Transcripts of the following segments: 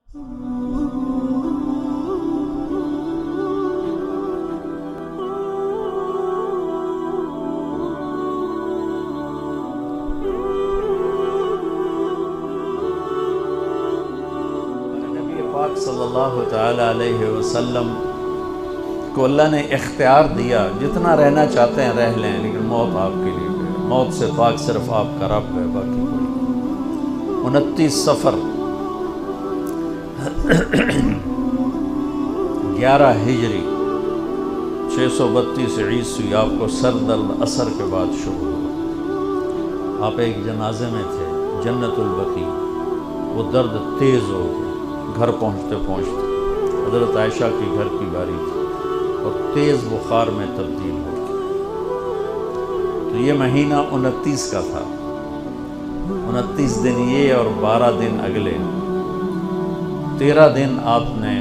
نبی پاک صلی اللہ تعالی علیہ وسلم کو اللہ نے اختیار دیا، جتنا رہنا چاہتے ہیں رہ لیں، لیکن موت آپ کے لیے ہے۔ موت سے پاک صرف آپ کا رب ہے، باقی کوئی۔ 29 صفر 11 ہجری 632 عیسوی آپ کو سر درد عصر کے بعد شروع ہوا۔ آپ ایک جنازے میں تھے، جنت البقیع۔ وہ درد تیز ہو گیا، گھر پہنچتے پہنچتے حضرت عائشہ کی گھر کی باری تھی اور تیز بخار میں تبدیل ہو گیا۔ تو یہ مہینہ 29 کا تھا، 29 دن یہ اور 12 دن اگلے، 13 دن آپ نے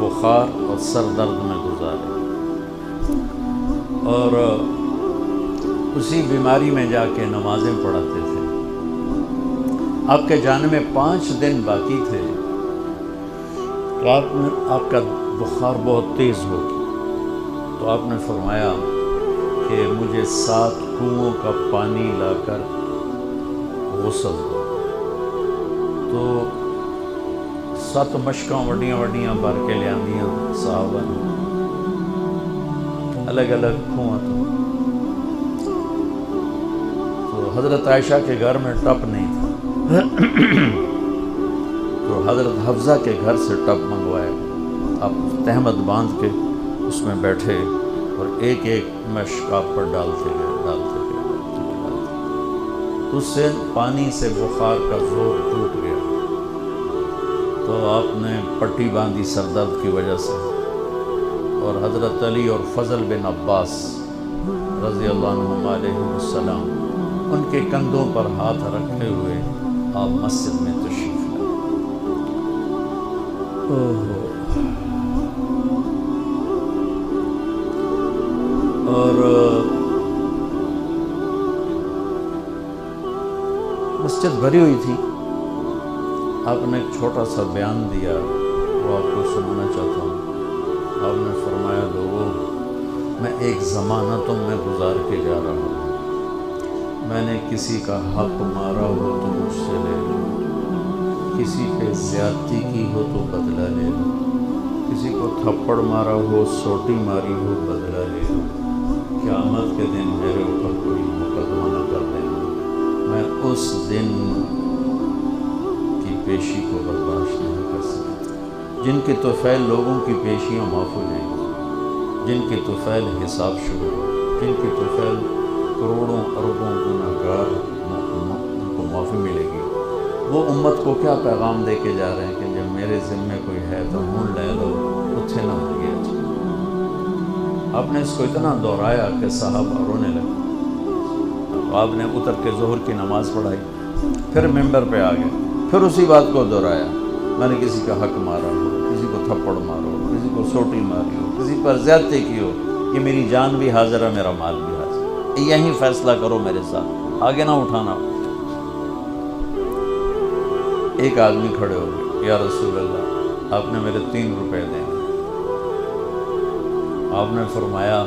بخار اور سر درد میں گزارے، اور اسی بیماری میں جا کے نمازیں پڑھاتے تھے۔ آپ کے جانے میں 5 دن باقی تھے، تو آپ کا بخار بہت تیز ہو گیا، تو آپ نے فرمایا کہ مجھے 7 کنوؤں کا پانی لا کر غسل دو۔ تو 7 مشکاں وڈیاں وڈیاں بھر کے لے آندیاں صحابہ نے، الگ الگ کنواں تو حضرت عائشہ کے گھر میں ٹپ نہیں تھا، تو حضرت حفصہ کے گھر سے ٹپ منگوایا۔ آپ تہمت باندھ کے اس میں بیٹھے اور ایک ایک مشک آپ پر ڈالتے گئے۔ اس سے پانی سے بخار کا زور ٹوٹ گیا، تو آپ نے پٹی باندھی سر درد کی وجہ سے، اور حضرت علی اور فضل بن عباس رضی اللہ عنہم علیہ السلام ان کے کندھوں پر ہاتھ رکھے ہوئے آپ مسجد میں تشریف لائے۔ اور مسجد بھری ہوئی تھی۔ آپ نے ایک چھوٹا سا بیان دیا، وہ آپ کو سنانا چاہتا ہوں۔ آپ نے فرمایا، لوگوں، میں ایک زمانہ تم میں گزار کے جا رہا ہوں، میں نے کسی کا حق مارا ہو تو مجھ سے لے لو، کسی پہ زیادتی کی ہو تو بدلہ لے لو، کسی کو تھپڑ مارا ہو، سوٹی ماری ہو، بدلہ لے لو، قیامت کے دن میرے اوپر کوئی مقدمہ نہ کر دینا، میں اس دن کی پیشی کو برداشت نہیں کر سکتا۔ جن کی طفیل لوگوں کی پیشیاں معفو ہیں، جن کی طفیل حساب شروع، جن کی طفیل کروڑوں اربوں گناہگار کو معافی ملے گی، وہ امت کو کیا پیغام دے کے جا رہے ہیں کہ جب میرے ذمے کوئی ہے تو ہون لے لو، اتھے نہ ہو گیا۔ آپ نے اس کو اتنا دہرایا کہ صحابہ رونے لگے۔ آپ نے اتر کے ظہر کی نماز پڑھائی، پھر ممبر پہ آ گئے، پھر اسی بات کو دہرایا، میں نے کسی کا حق مارا ہو، کسی کو تھپڑ مارا ہو، کسی کو سوٹی ماری ہو، کسی پر زیادتی کی ہو، یہ میری جان بھی حاضر ہے، میرا مال بھی حاضر ہے، یہیں فیصلہ کرو میرے ساتھ، آگے نہ اٹھانا۔ ایک آدمی کھڑے ہو گئے، یا رسول اللہ، آپ نے میرے 3 روپے دیں۔ آپ نے فرمایا،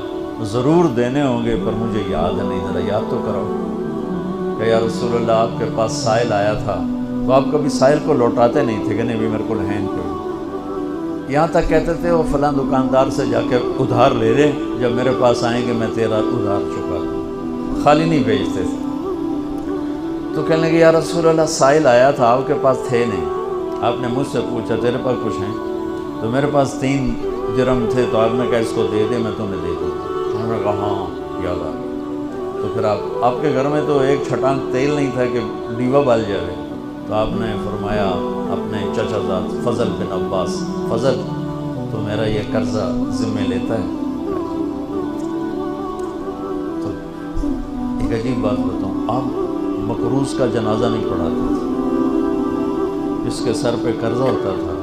ضرور دینے ہوں گے پر مجھے یاد نہیں، ذرا یاد تو کراؤ۔ کہ یا رسول اللہ، آپ کے پاس سائل آیا تھا تو آپ کبھی سائل کو لوٹاتے نہیں تھے کہ نہیں بھی میرے کو ہیں کوئی، یہاں تک کہتے تھے وہ فلاں دکاندار سے جا کے ادھار لے لے، جب میرے پاس آئیں گے میں تیرا ادھار چکا دوں، خالی نہیں بھیجتے تھے۔ تو کہنے لگے، یا رسول اللہ، سائل آیا تھا، آپ کے پاس تھے نہیں، آپ نے مجھ سے پوچھا تیرے پاس کچھ ہیں؟ تو میرے پاس 3 درہم تھے، تو آپ نے کہا اس کو دے دے، میں تمہیں دے دوں۔ انہوں نے کہا ہاں یاد آ گیا۔ تو پھر آپ کے گھر میں تو ایک چھٹانک تیل نہیں تھا کہ ڈیوا بال جائے، تو آپ نے فرمایا اپنے چچا زاد فضل بن عباس، فضل تو میرا یہ قرضہ ذمہ لیتا ہے؟ تو ایک عجیب بات بتاؤں، آپ مقروض کا جنازہ نہیں پڑھاتے تھے، جس کے سر پہ قرضہ ہوتا تھا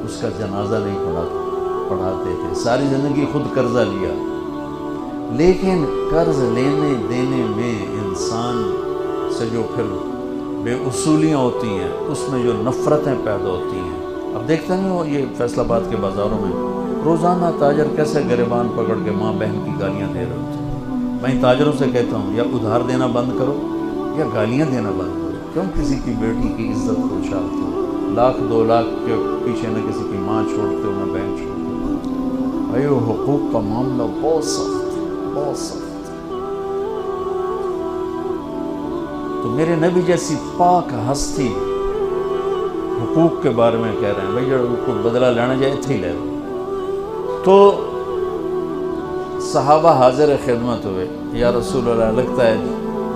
اس کا جنازہ نہیں پڑھاتے تھے، ساری زندگی خود قرضہ لیا، لیکن قرض لینے دینے میں انسان سے جو پھر بے اصولیاں ہوتی ہیں، اس میں جو نفرتیں پیدا ہوتی ہیں. اب دیکھتے ہیں وہ یہ فیصل آباد کے بازاروں میں روزانہ تاجر کیسے گریبان پکڑ کے ماں بہن کی گالیاں دے رہے ہوتے ہیں. میں تاجروں سے کہتا ہوں یا ادھار دینا بند کرو یا گالیاں دینا بند کرو. کیوں کسی کی بیٹی کی عزت کو اچھالتے ہو؟ 1,00,000 2 لاکھ کے پیچھے نہ کسی کی ماں چھوڑتے ہو نہ بہن چھوڑتے ہو. بھائی وہ حقوق کا معاملہ بہت سخت ہے، بہت سخت. تو میرے نبی جیسی پاک ہستی حقوق کے بارے میں کہہ رہے ہیں بھائی جو کوئی بدلہ لینا جائے اتھے ہی لے لو. تو صحابہ حاضر خدمت ہوئے، یا رسول اللہ لگتا ہے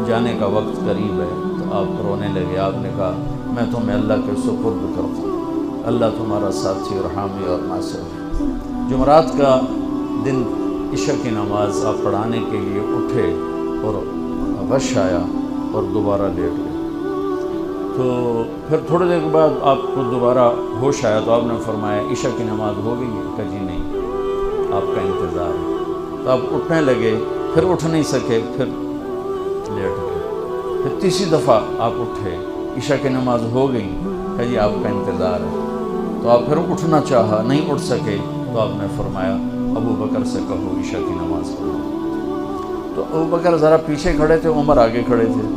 جانے کا وقت قریب ہے. تو آپ رونے لگے. آپ نے کہا میں تمہیں اللہ کے سپرد کرتا ہوں، اللہ تمہارا ساتھی اور حامی اور ناصر ہے. جمعرات کا دن عشاء کی نماز آپ پڑھانے کے لیے اٹھے اور غش آیا اور دوبارہ لیٹ گئے. تو پھر تھوڑی دیر کے بعد آپ کو دوبارہ ہوش آیا تو آپ نے فرمایا عشاء کی نماز ہو گئی ہے؟ کہ جی نہیں، آپ کا انتظار ہے. تو آپ اٹھنے لگے، پھر اٹھ نہیں سکے، پھر لیٹ گئے. پھر تیسری دفعہ آپ اٹھے، عشاء کی نماز ہو گئی، کہ جی آپ کا انتظار ہے. تو آپ پھر اٹھنا چاہا، نہیں اٹھ سکے. تو آپ نے فرمایا ابو بکر سے کہو عشاء کی نماز پڑھو. تو ابو بکر ذرا پیچھے کھڑے تھے، عمر آگے کھڑے تھے.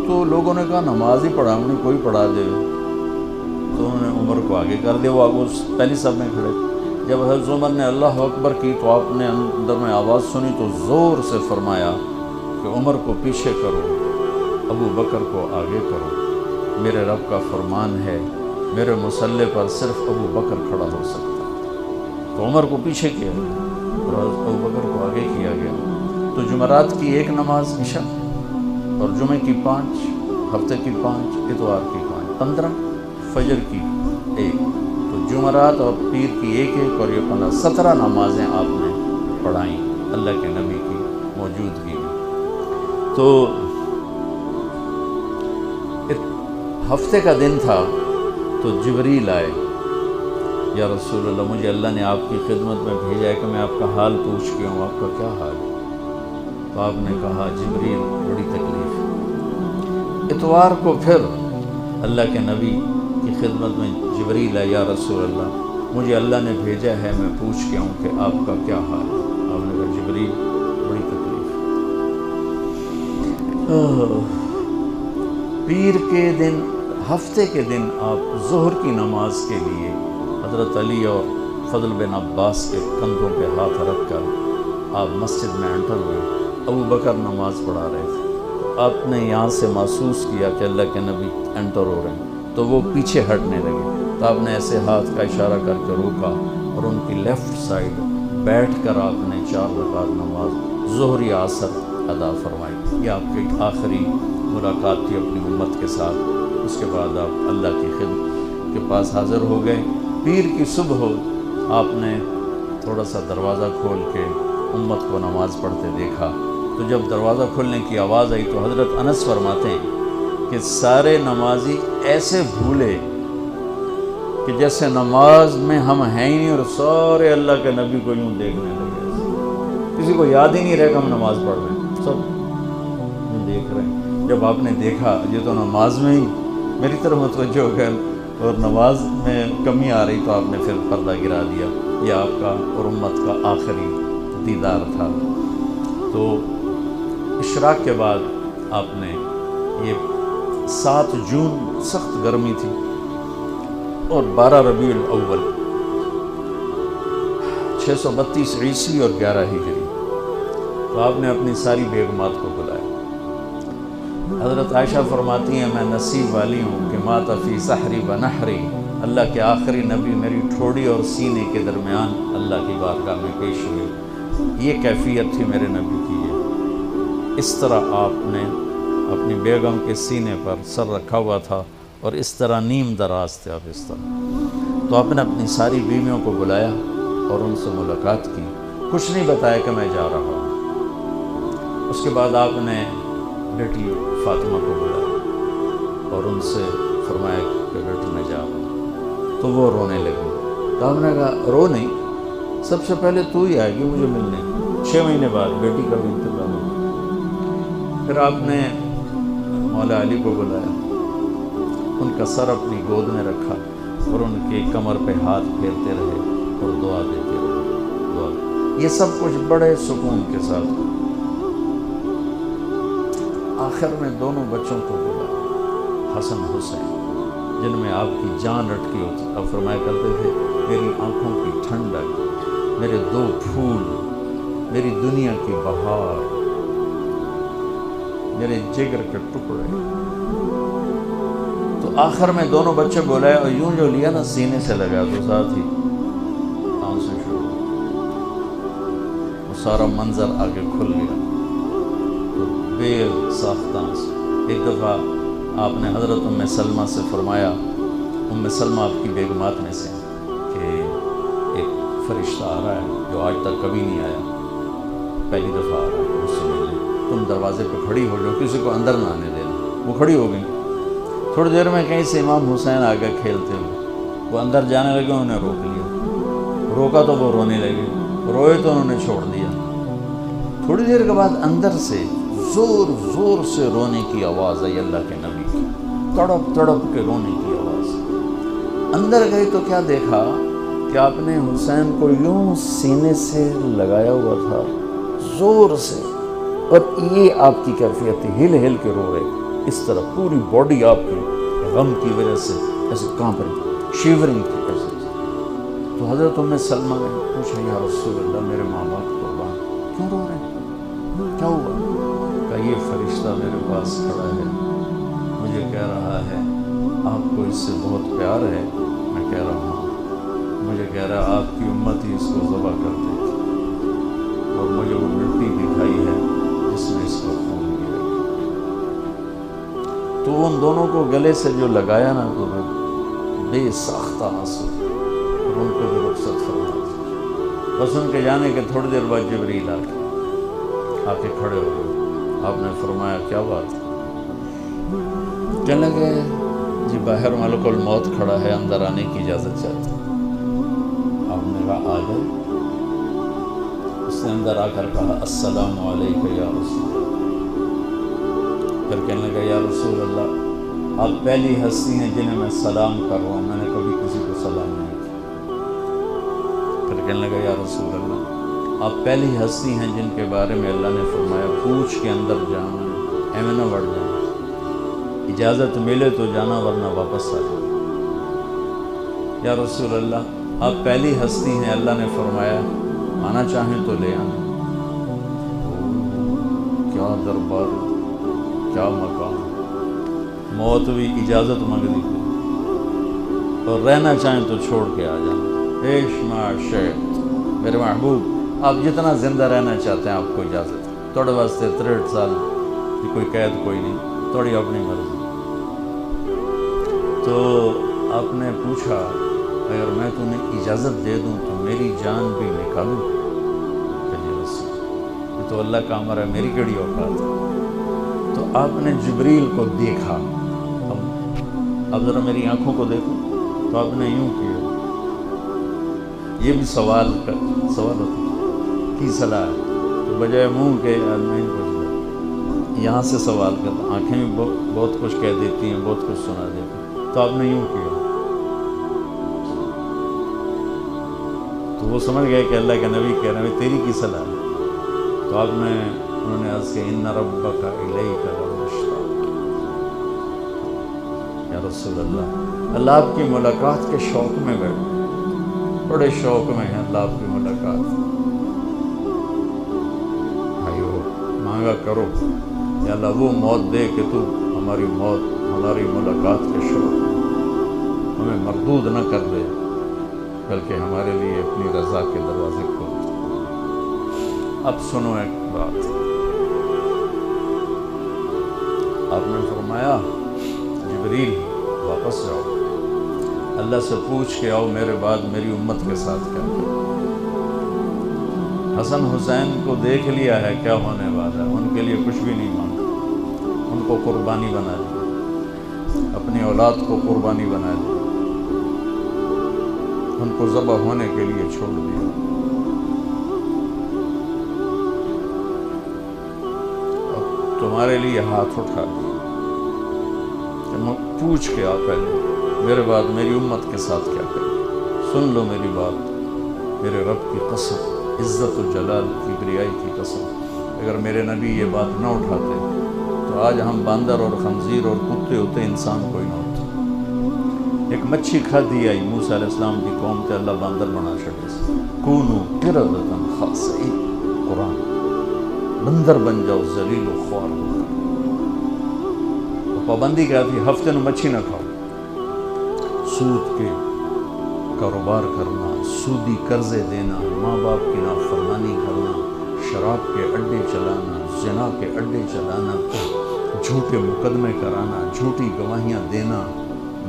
تو لوگوں نے کہا نماز ہی پڑھا انہیں، کوئی پڑھا دے. تو انہوں نے عمر کو آگے کر دیا، وہ آگے پہلی صف میں کھڑے. جب حضرت عمر نے اللہ اکبر کی تو آپ نے اندر میں آواز سنی تو زور سے فرمایا کہ عمر کو پیچھے کرو، ابو بکر کو آگے کرو. میرے رب کا فرمان ہے میرے مصلی پر صرف ابو بکر کھڑا ہو سکتا ہے. تو عمر کو پیچھے کیا گیا اور ابو بکر کو آگے کیا گیا. تو جمعرات کی 1 نماز عشاء اور جمعے کی 5، ہفتے کی 5، اتوار کی 5، 15، فجر کی 1. تو جمعرات اور پیر کی 1 اور یہ 15، 17 نمازیں آپ نے پڑھائیں اللہ کے نبی کی موجودگی میں. تو ہفتے کا دن تھا تو جبریل آئے، یا رسول اللہ مجھے اللہ نے آپ کی خدمت میں بھیجا ہے کہ میں آپ کا حال پوچھ کے ہوں، آپ کا کیا حال ہے؟ تو آپ نے کہا جبریل بڑی تکلیف ہے. اتوار کو پھر اللہ کے نبی کی خدمت میں جبریل ہے، یا رسول اللہ مجھے اللہ نے بھیجا ہے میں پوچھ کے ہوں کہ آپ کا کیا حال ہے. آپ نے کہا جبریل بڑی تکلیف ہے. پیر کے دن، ہفتے کے دن آپ ظہر کی نماز کے لیے حضرت علی اور فضل بن عباس کے کندھوں پہ ہاتھ رکھ کر آپ مسجد میں انٹر ہوئے. ابو بکر نماز پڑھا رہے تھے. آپ نے یہاں سے محسوس کیا کہ اللہ کے نبی انٹر ہو رہے ہیں تو وہ پیچھے ہٹنے لگے. تو آپ نے ایسے ہاتھ کا اشارہ کر کے روکا اور ان کی لیفٹ سائڈ بیٹھ کر آپ نے 4 رکعت نماز ظہر یا عصر ادا فرمائی. یہ آپ کی آخری ملاقات تھی اپنی امت کے ساتھ. اس کے بعد آپ اللہ کی خدمت کے پاس حاضر ہو گئے. پیر کی صبح ہو آپ نے تھوڑا سا دروازہ کھول کے امت کو نماز پڑھتے دیکھا. تو جب دروازہ کھلنے کی آواز آئی تو حضرت انس فرماتے ہیں کہ سارے نمازی ایسے بھولے کہ جیسے نماز میں ہم ہیں ہی نہیں، اور سارے اللہ کے نبی کو یوں دیکھنے لگے. کسی کو یاد ہی نہیں رہے کہ ہم نماز پڑھ رہے ہیں، سب یوں دیکھ رہے ہیں. جب آپ نے دیکھا یہ تو نماز میں ہی میری طرف متوجہ ہو گئے اور نماز میں کمی آ رہی تو آپ نے پھر پردہ گرا دیا. یہ آپ کا اور امت کا آخری دیدار تھا. تو اشراق کے بعد آپ نے یہ 7 جون سخت گرمی تھی اور 12 ربیع الاول 632 عیسوی اور 11 ہجری. تو آپ نے اپنی ساری بیگمات کو بلایا. حضرت عائشہ فرماتی ہیں میں نصیب والی ہوں کہ مات فی سحری و نحری، اللہ کے آخری نبی میری ٹھوڑی اور سینے کے درمیان اللہ کی بارگاہ میں پیش ہوئے. یہ کیفیت تھی میرے نبی کی. اس طرح آپ نے اپنی بیگم کے سینے پر سر رکھا ہوا تھا اور اس طرح نیم دراز تھے آپ اس طرح. تو آپ نے اپنی ساری بیویوں کو بلایا اور ان سے ملاقات کی. کچھ نہیں بتایا کہ میں جا رہا ہوں. اس کے بعد آپ نے بیٹی فاطمہ کو بلایا اور ان سے فرمایا کہ بیٹی میں جا رہا ہوں. تو وہ رونے لگی. تو آپ نے کہا رو نہیں، سب سے پہلے تو ہی آئے گی مجھے ملنے. 6 مہینے بعد بیٹی کا بھی انتقال ہو. پھر آپ نے مولا علی کو بلایا ان کا سر اپنی گود میں رکھا اور ان کے کمر پہ ہاتھ پھیرتے رہے اور دعا دیتے رہے، دعا۔ یہ سب کچھ بڑے سکون کے ساتھ۔ آخر میں دونوں بچوں کو بولا، حسن حسین جن میں آپ کی جان اٹکی ہوتی، اب فرمایا کرتے تھے میری آنکھوں کی ٹھنڈک، میرے دو پھول، میری دنیا کی بہار، میرے جگر کے ٹکڑے۔ تو آخر میں دونوں بچے بولائے اور یوں جو لیا نا سینے سے لگا تو ساتھ ہی آنسو شروع، وہ سارا منظر آگے کھل گیا تو بے ساختہ سے۔ ایک دفعہ آپ نے حضرت ام سلمہ سے فرمایا، ام سلمہ آپ کی بیگمات میں سے، کہ ایک فرشتہ آ رہا ہے جو آج تک کبھی نہیں آیا، پہلی دفعہ آ رہا ہے مجھ سے ملنے، تم دروازے پہ کھڑی ہو جاؤ، کسی کو اندر نہ آنے دینا۔ وہ کھڑی ہو گئی، تھوڑی دیر میں کہیں سے امام حسین آگے کھیلتے ہوئے، وہ اندر جانے لگے، انہوں نے روک لیا، روکا تو وہ رونے لگے، روئے تو انہوں نے چھوڑ دیا۔ تھوڑی دیر کے بعد اندر سے زور زور سے رونے کی آواز آئی، اللہ کے نبی کی، تڑپ تڑپ کے رونے کی آواز۔ اندر گئی تو کیا دیکھا کہ آپ نے حسین کو یوں سینے سے لگایا ہوا تھا زور سے، اور یہ آپ کی کیفیت تھی، ہل ہل کے رو رہے اس طرح، پوری باڈی آپ کی غم کی وجہ سے ایسے کانپ رہی، شیورنگ کی وجہ سے۔ تو حضرت ام سلمہ نے پوچھا، یا رسول اللہ میرے ماں باپ قربان، کیوں رو رہے ہیں، کیا ہوا؟ کہا یہ فرشتہ میرے پاس کھڑا ہے، مجھے کہہ رہا ہے آپ کو اس سے بہت پیار ہے۔ میں کہہ رہا ہوں، مجھے کہہ رہا آپ کی امت ہی اس کو ذبح کر دے گی، اور مجھے وہ مٹی دکھائی ہے جس میں اس کا خون گرے گا۔ تو ان دونوں کو گلے سے جو لگایا نا تو بے ساختہ آنسو، اور ان کو بھی رخصت فرما دی۔ بس ان کے جانے کے تھوڑی دیر بعد جبریل آ کے کھڑے ہو گئے۔ آپ نے فرمایا کیا بات؟ کہنے لگے جی باہر ملک الموت کھڑا ہے، اندر آنے کی اجازت چاہتا ہوں۔ آپ نے کہا آ جائے۔ اس نے اندر آ کر کہا السلام علیکم یا رسول اللہ۔ پھر کہنے لگا یا رسول اللہ آپ پہلی ہستی ہیں جنہیں میں سلام کر رہا ہوں، میں نے کبھی کسی کو سلام نہیں کیا۔ پھر کہنے لگا یا رسول اللہ آپ پہلی ہستی ہیں جن کے بارے میں اللہ نے فرمایا پوچھ کے اندر جانا، ایویں نہ بڑھ جانا، اجازت ملے تو جانا ورنہ واپس آ جانا۔ یا رسول اللہ آپ پہلی ہستی ہیں اللہ نے فرمایا آنا چاہیں تو لے آنا۔ کیا دربار، کیا مقام، موت بھی اجازت مانگنی تھی، اور رہنا چاہیں تو چھوڑ کے آ جانا۔ عیش معاشرت میرے محبوب، آپ جتنا زندہ رہنا چاہتے ہیں آپ کو اجازت ہے، تھوڑے واسطے 63 سال کی کوئی قید کوئی نہیں، تھوڑی اپنی مرضی۔ تو آپ نے پوچھا اگر میں تمہیں اجازت دے دوں تو میری جان بھی نکالوں؟ کہ جی رسول یہ تو اللہ کا امر ہے، میری کیڑی اوقات ہے۔ تو آپ نے جبریل کو دیکھا، اب ذرا میری آنکھوں کو دیکھو، تو آپ نے یوں کیا، یہ بھی سوال ہوتا کی صلاح ہے، تو بجائے منہ کے آدمی پوچھتا، یہاں سے سوال کرتا، آنکھیں بھی بہت کچھ کہہ دیتی ہیں، بہت کچھ سنا دیتی ہیں۔ تو آپ نے یوں کیا، تو وہ سمجھ گئے کہ اللہ کے نبی کہہ رہے ہیں تیری کی صلاح ہے۔ تو آپ نے انہوں نے عرض کیا ان ربک الیک لمشتاق، یا رسول اللہ آپ کی ملاقات کے شوق میں بیٹھے، بڑے شوق میں ہیں اللہ آپ کی ملاقات۔ بھائیو مانگا کرو یا اللہ وہ موت دے کہ تو ہماری موت، ہماری ملاقات کے شوق ہمیں مردود نہ کر دے، بلکہ ہمارے لیے اپنی رضا کے دروازے کھول دے۔ اب سنو ایک بات، آپ نے فرمایا جبریل واپس جاؤ، اللہ سے پوچھ کے آؤ میرے بعد میری امت کے ساتھ کیا کرو۔ حسن حسین کو دیکھ لیا ہے کیا ہونے والا ہے، ان کے لیے کچھ بھی نہیں مانگا، ان کو قربانی بنا دیا، اپنی اولاد کو قربانی بنا دیا، ان کو ذبح ہونے کے لیے چھوڑ دیا۔ اب تمہارے لیے ہاتھ اٹھا دیا، پوچھ کے آ پہلے میرے بعد میری امت کے ساتھ کیا کرے. سن لو میری بات، میرے رب کی قسم، عزت و جلال کی بریائی کی قسم، اگر میرے نبی یہ بات نہ اٹھاتے تو آج ہم باندر اور خنزیر اور کتے ہوتے، انسان کوئی نہ ہوتا. ایک مچھی کھا دی آئی موسیٰ علیہ السلام کی قوم تے اللہ باندر بنا چھڑے سے. کونو قردۃ خاسئین، قرآن، بندر بن جاؤ ذلیل و خوار. پابندی کیا تھی؟ ہفتے میں مچھی نہ کھاؤ. سود کے کاروبار کرنا، سودی قرضے دینا، ماں باپ کی نافرمانی کرنا، شراب کے اڈے چلانا، زنا کے اڈے چلانا، جھوٹے مقدمے کرانا، جھوٹی گواہیاں دینا،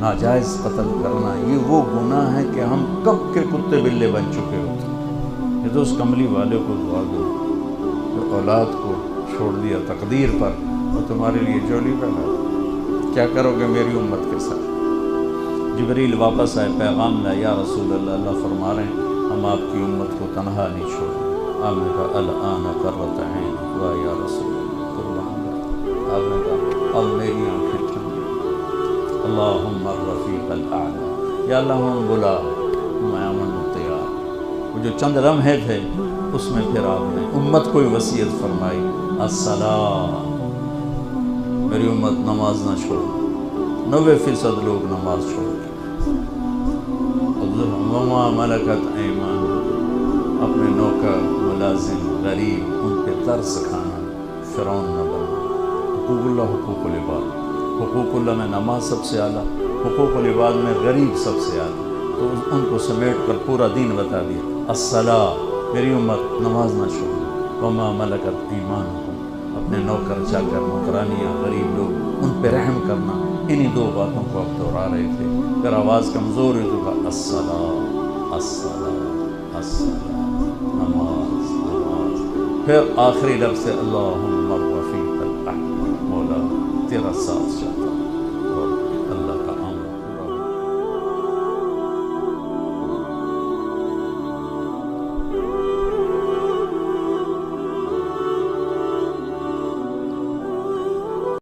ناجائز قتل کرنا، یہ وہ گناہ ہے کہ ہم کب کے کتے بلے بن چکے ہوتے. یہ تو اس کملی والے کو دعا دو جو اولاد کو چھوڑ دیا تقدیر پر اور تمہارے لیے جولی پہنا. کیا کرو گے میری امت کے ساتھ؟ جبریل واپس آئے، پیغام لائے، یا رسول اللہ، اللہ فرما رہے ہیں ہم آپ کی امت کو تنہا نہیں چھوڑیں. آپ نے کہا الآن قرۃ عین، واہ یا رسول اللہ، قربان جاؤ. آپ نے کہا اب میری آنکھیں ٹھنڈی. اللہم الرفیق الاعلی، یا اللہ ہم بلا، میں امن و تیار. وہ جو چند لمحے تھے اس میں پھر آپ نے امت کو وصیت فرمائی، الصلاۃ، میری امت نماز نہ چھوڑ. 90% لوگ نماز چھوڑ گئے. وما ملکت ایمان، اپنے نوکر، ملازم، غریب، ان پہ ترس کھانا، فرعون نہ بننا. حقوق اللہ، حقوق العباد. حقوق اللہ میں نماز سب سے اعلیٰ، حقوق العباد میں غریب سب سے اعلیٰ. تو ان کو سمیٹ کر پورا دین بتا دیا. الصلاۃ، میری امت نماز نہ چھوڑ. وما ملکت ایمانکم، اپنے نوکر چاکر، نوکرانیاں، غریب لوگ، ان پہ رحم کرنا. انہی دو باتوں کو اب دہرا رہے تھے. پھر آواز کمزور ہوئی تو کہا الصلاۃ، الصلاۃ، الصلاۃ، نماز، نماز. پھر آخری لفظ سے اللہم الرفیق الاعلی، مولا تیرا ساتھ چاہتا